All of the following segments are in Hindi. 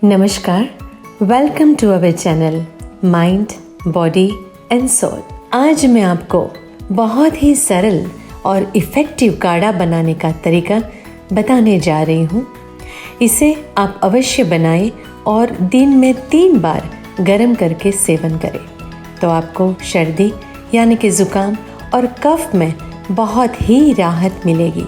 नमस्कार, welcome to our channel mind, body and soul. आज मैं आपको बहुत ही सरल और इफ़ेक्टिव काढ़ा बनाने का तरीका बताने जा रही हूँ। इसे आप अवश्य बनाएं और दिन में 3 बार गर्म करके सेवन करें तो आपको सर्दी यानी कि ज़ुकाम और कफ में बहुत ही राहत मिलेगी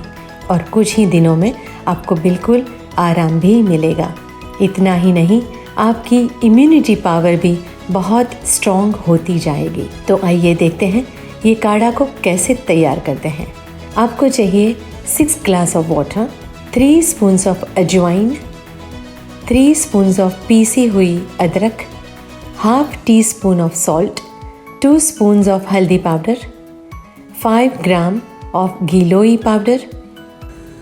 और कुछ ही दिनों में आपको बिल्कुल आराम भी मिलेगा। इतना ही नहीं, आपकी इम्यूनिटी पावर भी बहुत स्ट्रॉन्ग होती जाएगी। तो आइए देखते हैं ये काढ़ा को कैसे तैयार करते हैं। आपको चाहिए 6 glass of water, 3 spoons of ajwain, 3 spoons of पीसी हुई अदरक, half teaspoon of salt, 2 spoons of haldi powder, 5 gram of giloy powder,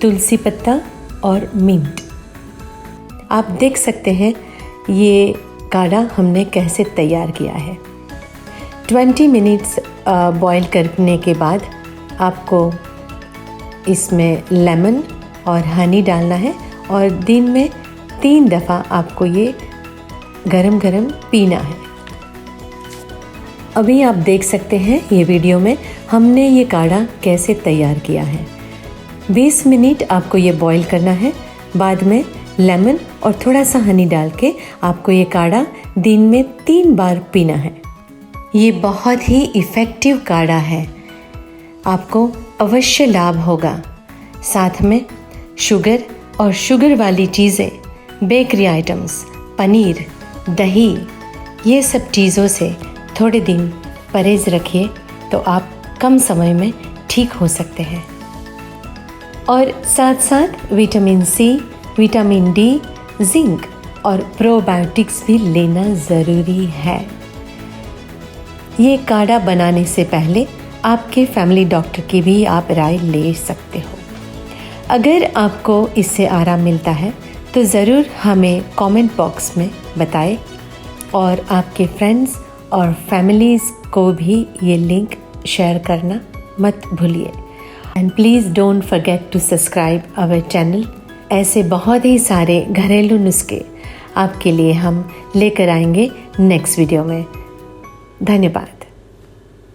तुलसी पत्ता और मिंट। आप देख सकते हैं ये काढ़ा हमने कैसे तैयार किया है। 20 मिनट्स बॉईल करने के बाद आपको इसमें लेमन और हनी डालना है और दिन में 3 दफ़ा आपको ये गरम गरम पीना है। अभी आप देख सकते हैं ये वीडियो में हमने ये काढ़ा कैसे तैयार किया है। 20 मिनट आपको ये बॉईल करना है, बाद में लेमन और थोड़ा सा हनी डाल के आपको ये काढ़ा दिन में 3 बार पीना है। ये बहुत ही इफ़ेक्टिव काढ़ा है, आपको अवश्य लाभ होगा। साथ में शुगर और शुगर वाली चीज़ें, बेकरी आइटम्स, पनीर, दही, ये सब चीज़ों से थोड़े दिन परहेज़ रखिए तो आप कम समय में ठीक हो सकते हैं। और साथ साथ vitamin C, vitamin D, zinc और प्रोबायोटिक्स भी लेना ज़रूरी है। ये काढ़ा बनाने से पहले आपके फैमिली डॉक्टर की भी आप राय ले सकते हो। अगर आपको इससे आराम मिलता है तो ज़रूर हमें कमेंट बॉक्स में बताएं और आपके फ्रेंड्स और फैमिलीज़ को भी ये लिंक शेयर करना मत भूलिए। And please don't forget to subscribe our channel. ऐसे बहुत ही सारे घरेलू नुस्खे आपके लिए हम लेकर आएंगे नेक्स्ट वीडियो में। धन्यवाद।